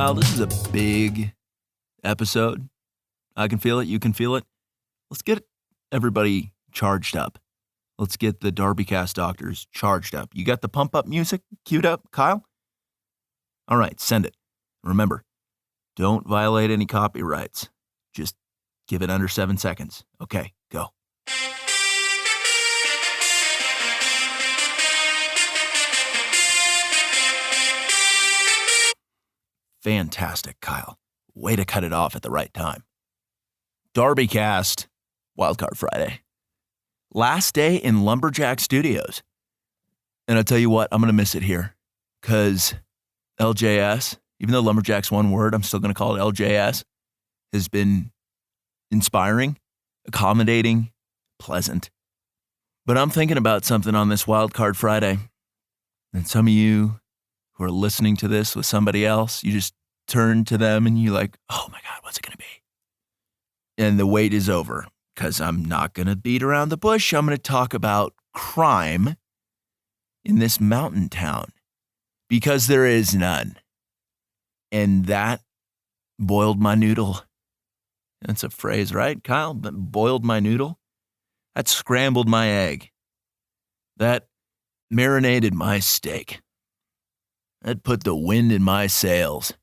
Kyle, this is a big episode. I can feel it. You can feel it. Let's get everybody charged up. Let's get the DarbyCast doctors charged up. You got the pump-up music queued up, Kyle? All right, send it. Remember, don't violate any copyrights. Just give it under 7 seconds. Okay, go. Fantastic, Kyle. Way to cut it off at the right time. DarbyCast, Wildcard Friday. Last day in Lumberjack Studios. And I'll tell you what, I'm going to miss it here. Because LJS, even though Lumberjack's one word, I'm still going to call it LJS, has been inspiring, accommodating, pleasant. But I'm thinking about something on this Wildcard Friday. And some of you who are listening to this with somebody else, you just turn to them and you're like, oh my God, what's it going to be? And the wait is over because I'm not going to beat around the bush. I'm going to talk about crime in this mountain town because there is none. And that boiled my noodle. That's a phrase, right, Kyle? Boiled my noodle. That scrambled my egg. That marinated my steak. That put the wind in my sails.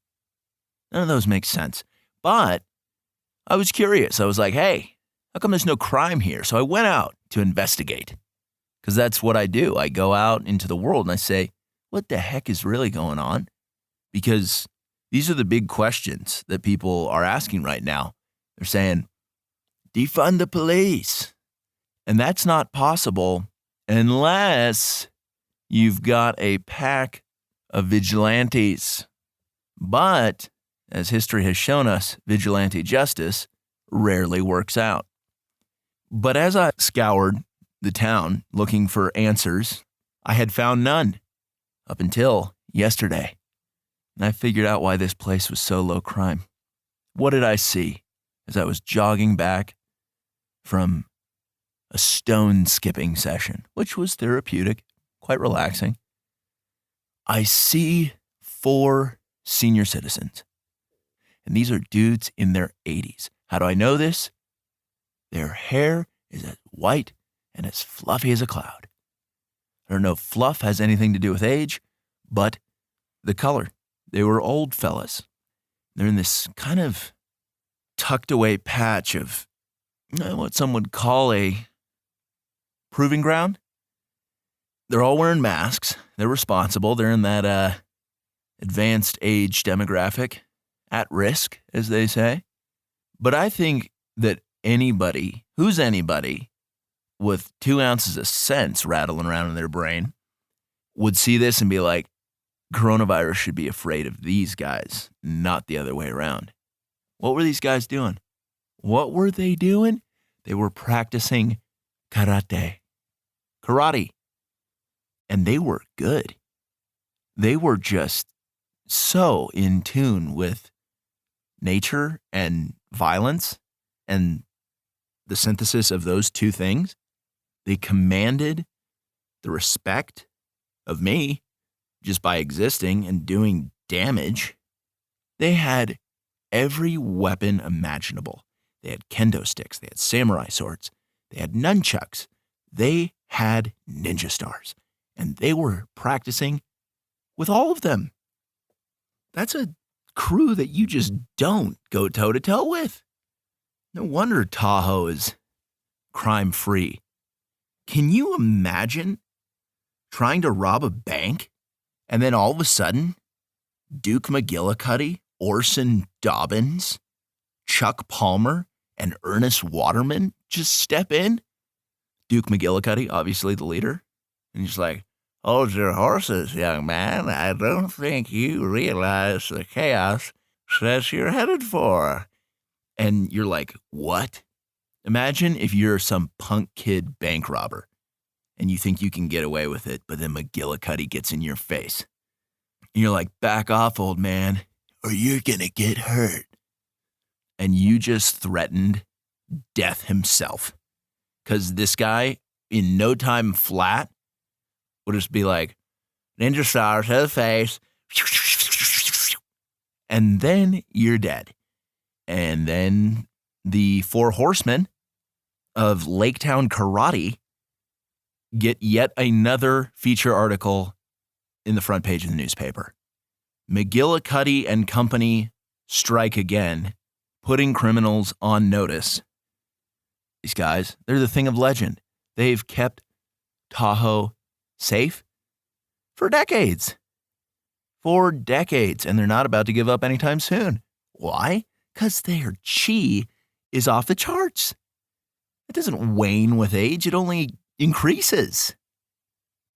None of those make sense. But I was curious. I was like, hey, how come there's no crime here? So I went out to investigate. Because that's what I do. I go out into the world and I say, what the heck is really going on? Because these are the big questions that people are asking right now. They're saying, defund the police. And that's not possible unless you've got a pack of vigilantes. But, as history has shown us, vigilante justice rarely works out. But as I scoured the town looking for answers, I had found none up until yesterday. And I figured out why this place was so low crime. What did I see as I was jogging back from a stone skipping session, which was therapeutic, quite relaxing? I see 4 senior citizens, and these are dudes in their 80s. How do I know this? Their hair is as white and as fluffy as a cloud. I don't know if fluff has anything to do with age, but the color. They were old fellas. They're in this kind of tucked away patch of what some would call a proving ground. They're all wearing masks. They're responsible. They're in that advanced age demographic, at risk, as they say. But I think that anybody with 2 ounces of sense rattling around in their brain would see this and be like, coronavirus should be afraid of these guys, not the other way around. What were these guys doing? What were they doing? They were practicing karate. And they were good. They were just so in tune with nature and violence and the synthesis of those two things. They commanded the respect of me just by existing and doing damage. They had every weapon imaginable. They had kendo sticks. They had samurai swords. They had nunchucks. They had ninja stars. And they were practicing with all of them. That's a crew that you just don't go toe-to-toe with. No wonder Tahoe is crime-free. Can you imagine trying to rob a bank and then all of a sudden Duke McGillicuddy, Orson Dobbins, Chuck Palmer, and Ernest Waterman just step in? Duke McGillicuddy, obviously the leader. And he's like, hold your horses, young man. I don't think you realize the chaos that you're headed for. And you're like, what? Imagine if you're some punk kid bank robber and you think you can get away with it, but then McGillicuddy gets in your face. And you're like, back off, old man, or you're going to get hurt. And you just threatened death himself. Because this guy, in no time flat, would just be like, ninja stars to the face, and then you're dead. And then the 4 horsemen of Laketown Karate get yet another feature article in the front page of the newspaper. McGillicuddy and Company strike again, putting criminals on notice. These guys, they're the thing of legend. They've kept Tahoe safe for decades. And they're not about to give up anytime soon. Why? Because their chi is off the charts. It doesn't wane with age. It only increases.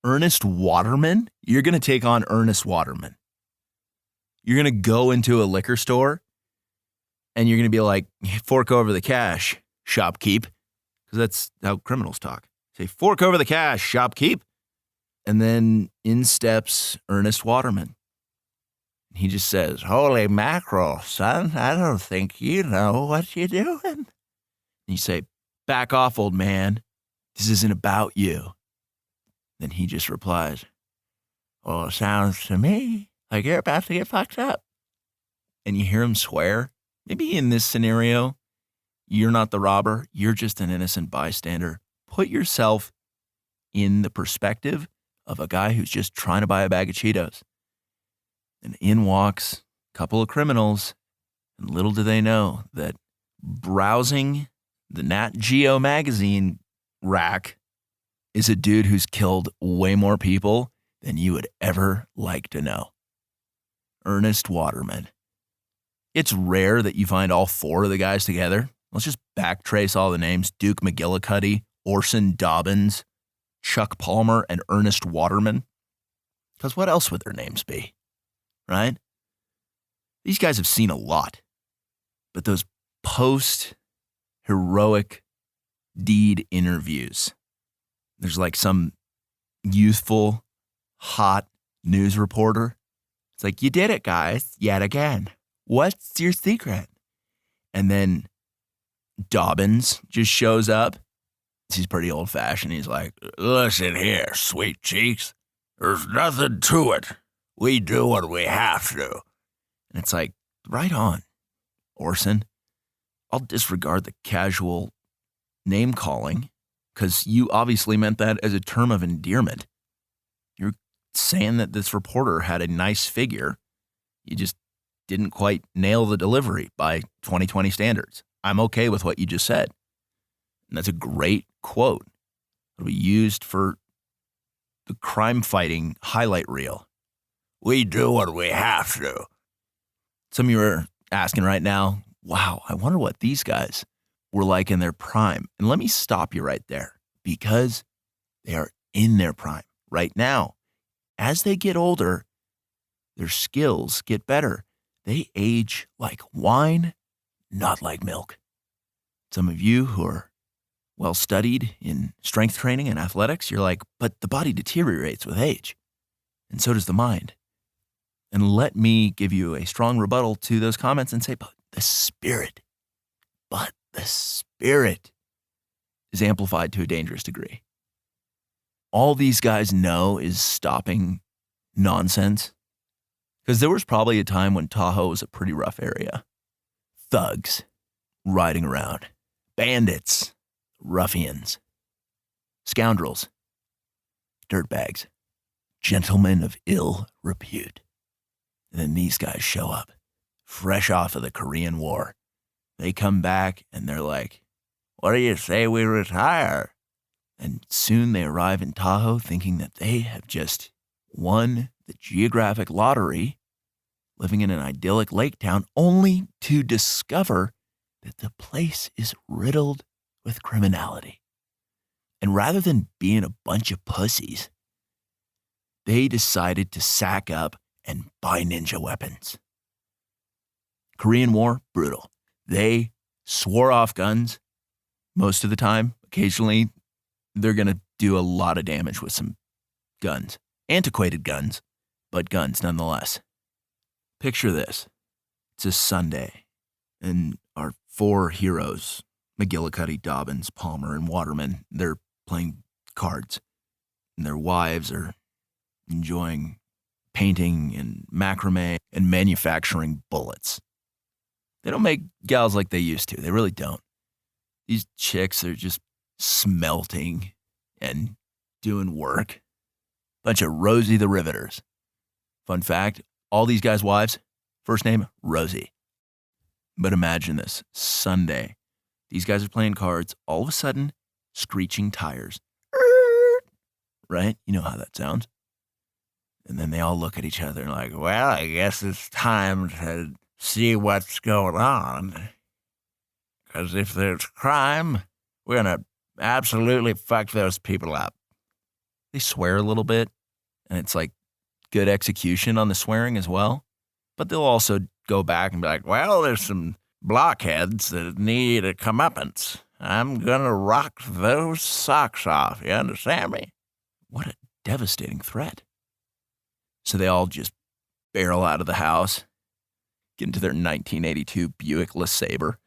Ernest Waterman? You're going to take on Ernest Waterman. You're going to go into a liquor store and you're going to be like, fork over the cash, shopkeep. Because that's how criminals talk. Say, fork over the cash, shopkeep. And then in steps Ernest Waterman. He just says, holy mackerel, son, I don't think you know what you're doing. And you say, back off, old man. This isn't about you. Then he just replies, well, it sounds to me like you're about to get fucked up. And you hear him swear. Maybe in this scenario, you're not the robber. You're just an innocent bystander. Put yourself in the perspective of a guy who's just trying to buy a bag of Cheetos. And in walks a couple of criminals, and little do they know that browsing the Nat Geo magazine rack is a dude who's killed way more people than you would ever like to know. Ernest Waterman. It's rare that you find all 4 of the guys together. Let's just backtrace all the names. Duke McGillicuddy, Orson Dobbins, Chuck Palmer, and Ernest Waterman. Because what else would their names be? Right? These guys have seen a lot. But those post-heroic deed interviews, there's like some youthful, hot news reporter. It's like, you did it, guys, yet again. What's your secret? And then Dobbins just shows up. He's pretty old-fashioned. He's like, listen here, sweet cheeks. There's nothing to it. We do what we have to. And it's like, right on, Orson. I'll disregard the casual name calling because you obviously meant that as a term of endearment. You're saying that this reporter had a nice figure. You just didn't quite nail the delivery by 2020 standards. I'm okay with what you just said. And that's a great quote. It'll be used for the crime-fighting highlight reel. We do what we have to. Some of you are asking right now, wow, I wonder what these guys were like in their prime. And let me stop you right there because they are in their prime right now. As they get older, their skills get better. They age like wine, not like milk. Some of you who are well studied in strength training and athletics, you're like, but the body deteriorates with age, and so does the mind. And let me give you a strong rebuttal to those comments and say, but the spirit is amplified to a dangerous degree. All these guys know is stopping nonsense. Because there was probably a time when Tahoe was a pretty rough area. Thugs riding around, bandits, ruffians, scoundrels, dirtbags, gentlemen of ill repute. And then these guys show up, fresh off of the Korean War. They come back and they're like, what do you say we retire? And soon they arrive in Tahoe thinking that they have just won the geographic lottery, living in an idyllic lake town, only to discover that the place is riddled with criminality. And rather than being a bunch of pussies, they decided to sack up and buy ninja weapons. Korean War, brutal. They swore off guns most of the time. Occasionally, they're going to do a lot of damage with some guns. Antiquated guns, but guns nonetheless. Picture this. It's a Sunday, and our 4 heroes, McGillicuddy, Dobbins, Palmer, and Waterman, they're playing cards, and their wives are enjoying painting and macrame and manufacturing bullets. They don't make gals like they used to. They really don't. These chicks are just smelting and doing work. Bunch of Rosie the Riveters. Fun fact, all these guys' wives, first name, Rosie. But imagine this, Sunday. These guys are playing cards. All of a sudden, screeching tires. Right? You know how that sounds. And then they all look at each other and like, well, I guess it's time to see what's going on. Because if there's crime, we're going to absolutely fuck those people up. They swear a little bit, and it's like good execution on the swearing as well. But they'll also go back and be like, well, there's some blockheads that need a comeuppance. I'm going to rock those socks off. You understand me? What a devastating threat. So they all just barrel out of the house, get into their 1982 Buick LeSabre.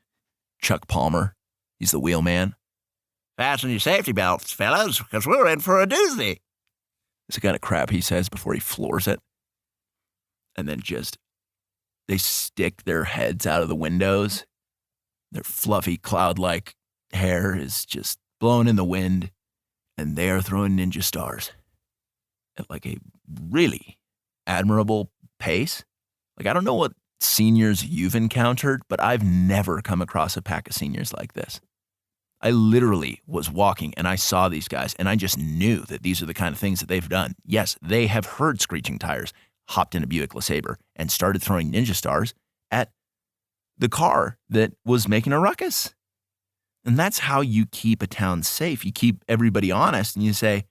Chuck Palmer, he's the wheelman. Fasten your safety belts, fellas, because we're in for a doozy. It's the kind of crap he says before he floors it. And then they stick their heads out of the windows. Their fluffy cloud-like hair is just blowing in the wind, and they are throwing ninja stars at like a really admirable pace. Like, I don't know what seniors you've encountered, but I've never come across a pack of seniors like this. I literally was walking and I saw these guys and I just knew that these are the kind of things that they've done. Yes, they have heard screeching tires, hopped in a Buick LeSabre, and started throwing ninja stars at the car that was making a ruckus. And that's how you keep a town safe. You keep everybody honest and you say,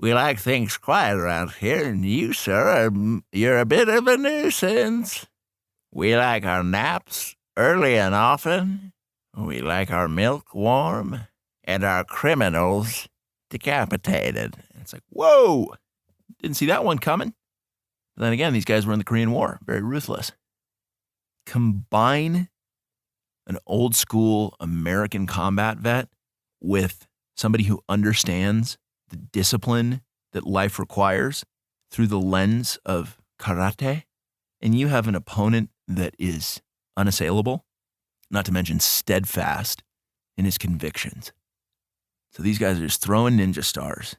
we like things quiet around here, and you, sir, you're a bit of a nuisance. We like our naps early and often. We like our milk warm and our criminals decapitated. It's like, whoa, didn't see that one coming. But then again, these guys were in the Korean War, very ruthless. Combine an old school American combat vet with somebody who understands the discipline that life requires through the lens of karate, and you have an opponent that is unassailable, not to mention steadfast in his convictions. So these guys are just throwing ninja stars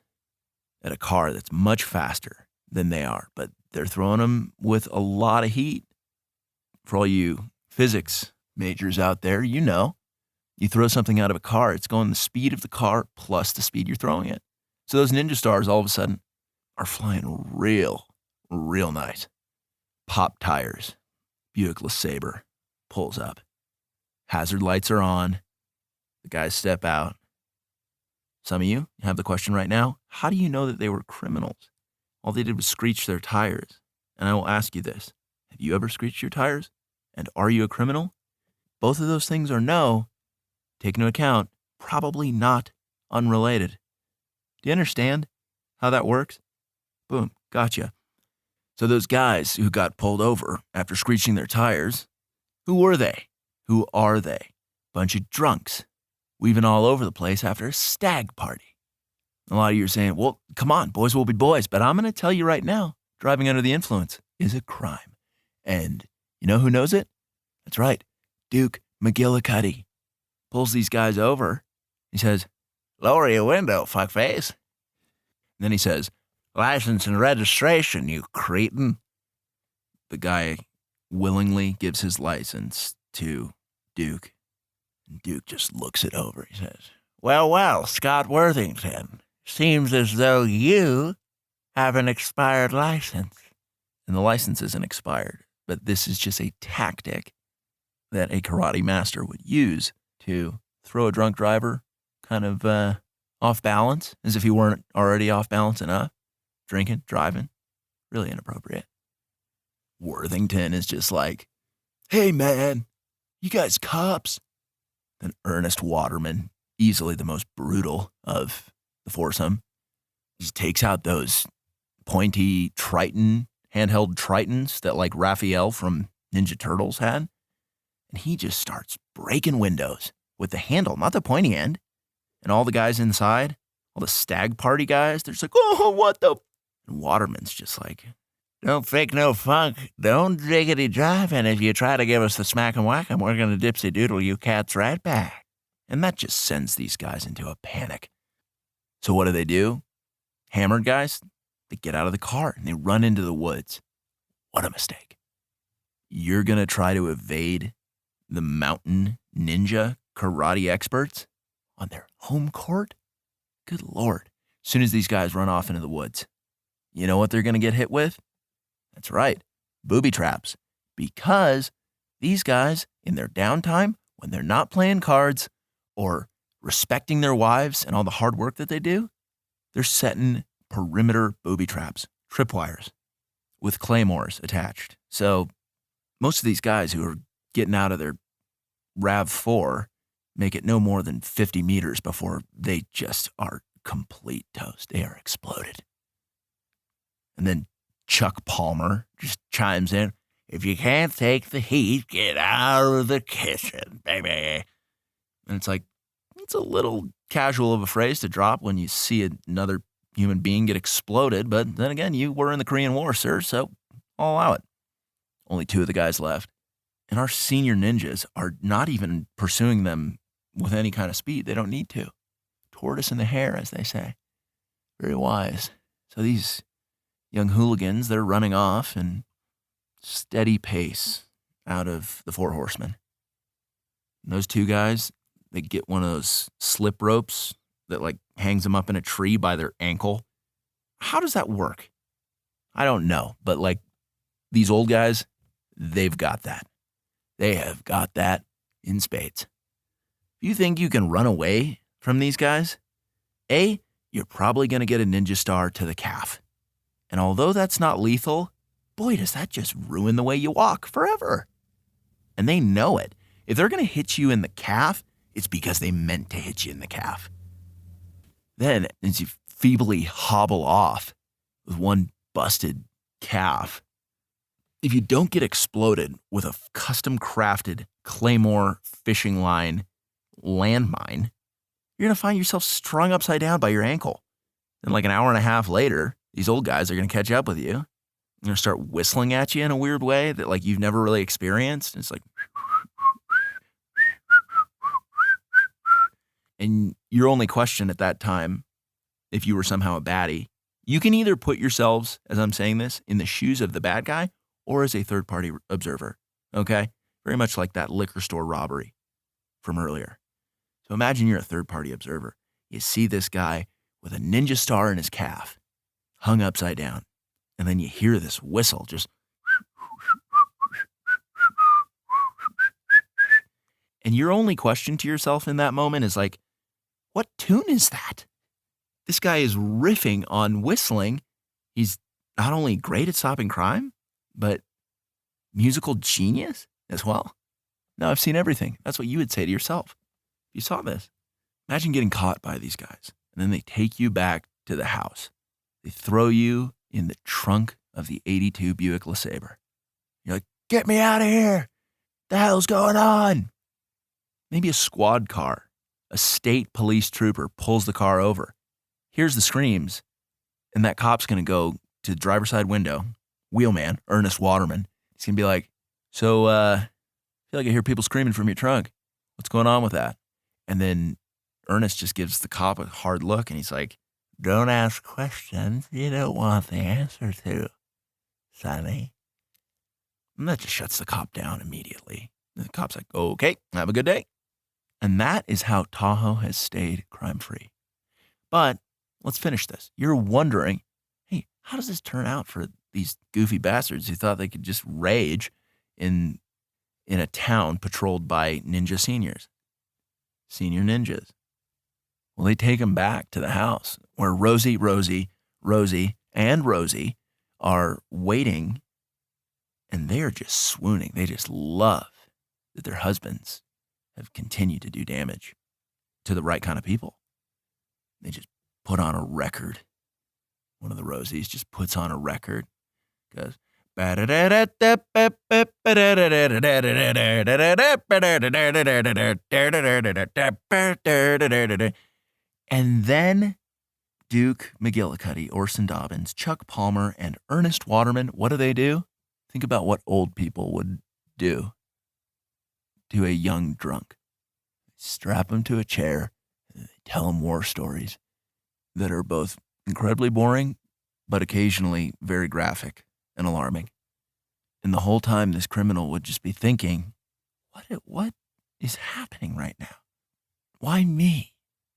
at a car that's much faster than they are, but they're throwing them with a lot of heat. For all you physics majors out there, you know, you throw something out of a car, it's going the speed of the car plus the speed you're throwing it. So those ninja stars all of a sudden are flying real nice. Pop tires. Buick LeSabre pulls up. Hazard lights are on. The guys step out. Some of you have the question right now, how do you know that they were criminals? All they did was screech their tires. And I will ask you this. Have you ever screeched your tires? And are you a criminal? Both of those things are no. Take into account, probably not unrelated. Do you understand how that works? Boom, gotcha. So those guys who got pulled over after screeching their tires, who were they? Who are they? Bunch of drunks, weaving all over the place after a stag party. A lot of you are saying, well, come on, boys will be boys. But I'm going to tell you right now, driving under the influence is a crime. And you know who knows it? That's right, Duke McGillicuddy. Pulls these guys over. He says, lower your window, fuckface. And then he says, license and registration, you cretin. The guy willingly gives his license to Duke. And Duke just looks it over. He says, well, Scott Worthington, seems as though you have an expired license. And the license isn't expired, but this is just a tactic that a karate master would use to throw a drunk driver kind of off balance, as if he weren't already off balance enough. Drinking, driving, really inappropriate. Worthington is just like, hey man, you guys cops? Then Ernest Waterman, easily the most brutal of the foursome, just takes out those pointy Triton, handheld Tritons that like Raphael from Ninja Turtles had. And he just starts breaking windows with the handle, not the pointy end. And all the guys inside, all the stag party guys, they're just like, oh, what the? And Waterman's just like, Don't fake no funk. Don't diggity jive. And if you try to give us the smack and whack, we're going to dipsy doodle you cats right back. And that just sends these guys into a panic. So what do? Hammered guys, they get out of the car and they run into the woods. What a mistake. You're going to try to evade the mountain ninja karate experts on their home court? Good Lord. As soon as these guys run off into the woods, you know what they're going to get hit with? That's right, booby traps. Because these guys, in their downtime, when they're not playing cards or respecting their wives and all the hard work that they do, they're setting perimeter booby traps, tripwires, with claymores attached. So most of these guys who are getting out of their RAV4 make it no more than 50 meters before they just are complete toast. They are exploded. And then Chuck Palmer just chimes in, if you can't take the heat, get out of the kitchen, baby. And it's like, it's a little casual of a phrase to drop when you see another human being get exploded. But then again, you were in the Korean War, sir, so I'll allow it. Only 2 of the guys left. And our senior ninjas are not even pursuing them with any kind of speed. They don't need to. Tortoise in the hare, as they say. Very wise. So these young hooligans, they're running off in steady pace out of the 4 horsemen. And those 2 guys, they get one of those slip ropes that like hangs them up in a tree by their ankle. How does that work? I don't know. But like these old guys, they've got that. They have got that in spades. If you think you can run away from these guys, A, you're probably going to get a ninja star to the calf. And although that's not lethal, boy, does that just ruin the way you walk forever. And they know it. If they're going to hit you in the calf, it's because they meant to hit you in the calf. Then, as you feebly hobble off with one busted calf, if you don't get exploded with a custom-crafted Claymore fishing line landmine, you're going to find yourself strung upside down by your ankle. And like an hour and a half later, these old guys are going to catch up with you. They're going to start whistling at you in a weird way that like you've never really experienced. It's like, and your only question at that time, if you were somehow a baddie, you can either put yourselves, as I'm saying this, in the shoes of the bad guy or as a third-party observer, okay? Very much like that liquor store robbery from earlier. So imagine you're a third-party observer. You see this guy with a ninja star in his calf, hung upside down, and then you hear this whistle just, and your only question to yourself in that moment is like, what tune is that? This guy is riffing on whistling. He's not only great at stopping crime, but musical genius as well. Now, I've seen everything. That's what you would say to yourself if you saw this. Imagine getting caught by these guys, and then they take you back to the house. They throw you in the trunk of the 82 Buick LeSabre. You're like, get me out of here. The hell's going on? Maybe a squad car, a state police trooper pulls the car over. Here's the screams, and that cop's going to go to the driver's side window, wheelman, Ernest Waterman. He's going to be like, so, I feel like I hear people screaming from your trunk. What's going on with that? And then Ernest just gives the cop a hard look, and he's like, don't ask questions you don't want the answer to, Sonny. And that just shuts the cop down immediately. And the cop's like, okay, have a good day. And that is how Tahoe has stayed crime-free. But let's finish this. You're wondering, hey, how does this turn out for these goofy bastards who thought they could just rage in a town patrolled by ninja seniors? Senior ninjas. Well, they take them back to the house where Rosie, and Rosie are waiting, and they are just swooning. They just love that their husbands have continued to do damage to the right kind of people. They just put on a record. One of the Rosies just puts on a record. Goes, and then Duke McGillicuddy, Orson Dobbins, Chuck Palmer, and Ernest Waterman, what do? Think about what old people would do to a young drunk. Strap him to a chair, and they tell him war stories that are both incredibly boring, but occasionally very graphic and alarming. And the whole time, this criminal would just be thinking, what is happening right now? Why me?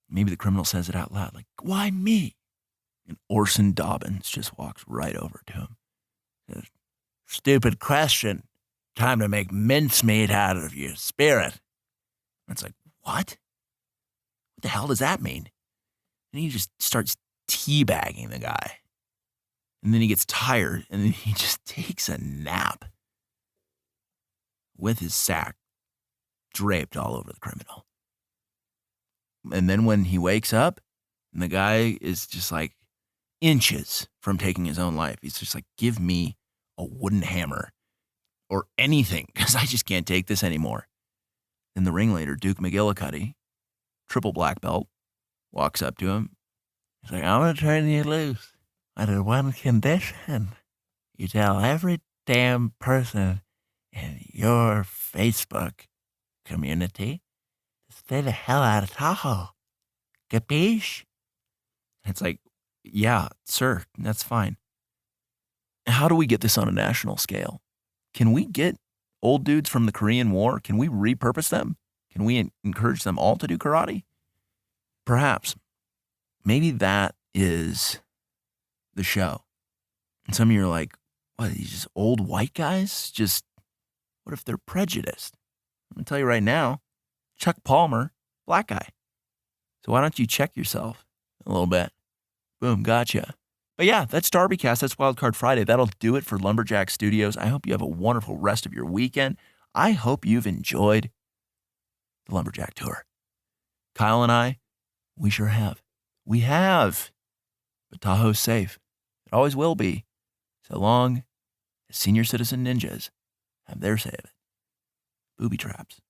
Maybe the criminal says it out loud, like, why me? And Orson Dobbins just walks right over to him. Says, stupid question. Time to make mincemeat out of your spirit. And it's like, what? What the hell does that mean? And he just starts teabagging the guy. And then he gets tired, and then he just takes a nap with his sack draped all over the criminal. And then when he wakes up, and the guy is just like inches from taking his own life, he's just like, give me a wooden hammer or anything, because I just can't take this anymore. And the ringleader, Duke McGillicuddy, triple black belt, walks up to him. He's like, I'm going to turn you loose under one condition. You tell every damn person in your Facebook community to stay the hell out of Tahoe. Capiche? It's like, yeah, sir, that's fine. How do we get this on a national scale? Can we get old dudes from the Korean War? Can we repurpose them? Can we encourage them all to do karate? Perhaps. Maybe that is the show. And some of you are like, what, these just old white guys? Just, what if they're prejudiced? I'm going to tell you right now, Chuck Palmer, black guy. So why don't you check yourself a little bit? Boom, gotcha. But yeah, that's DarbyCast. That's Wildcard Friday. That'll do it for Lumberjack Studios. I hope you have a wonderful rest of your weekend. I hope you've enjoyed the Lumberjack Tour. Kyle and I, we sure have. We have. But Tahoe's safe. It always will be, so long as senior citizen ninjas have their say of it. Booby traps,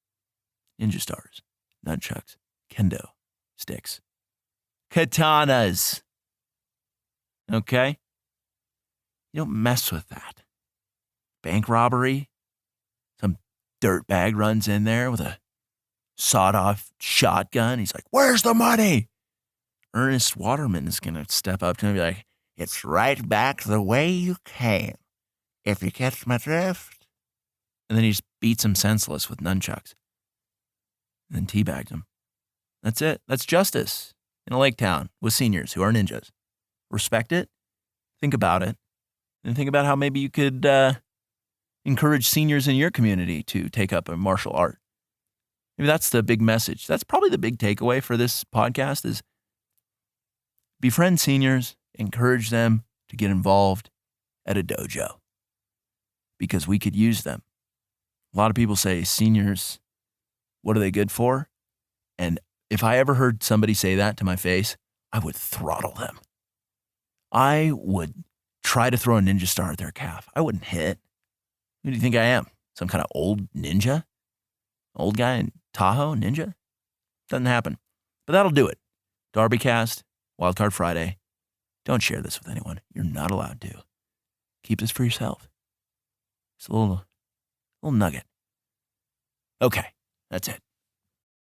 ninja stars, nunchucks, kendo, sticks, katanas. Okay? You don't mess with that. Bank robbery, some dirtbag runs in there with a sawed-off shotgun. He's like, where's the money? Ernest Waterman is going to step up to him and be like, it's right back the way you came, if you catch my drift. And then he just beats him senseless with nunchucks. And then teabags him. That's it. That's justice in a lake town with seniors who are ninjas. Respect it. Think about it. And think about how maybe you could encourage seniors in your community to take up a martial art. Maybe that's the big message. That's probably the big takeaway for this podcast is befriend seniors, encourage them to get involved at a dojo because we could use them. A lot of people say seniors, what are they good for? And if I ever heard somebody say that to my face, I would throttle them. I would try to throw a ninja star at their calf. I wouldn't hit. Who do you think I am? Some kind of old ninja? Old guy in Tahoe ninja? Doesn't happen. But that'll do it. DarbyCast, Wildcard Friday. Don't share this with anyone. You're not allowed to. Keep this for yourself. It's a little nugget. Okay, that's it.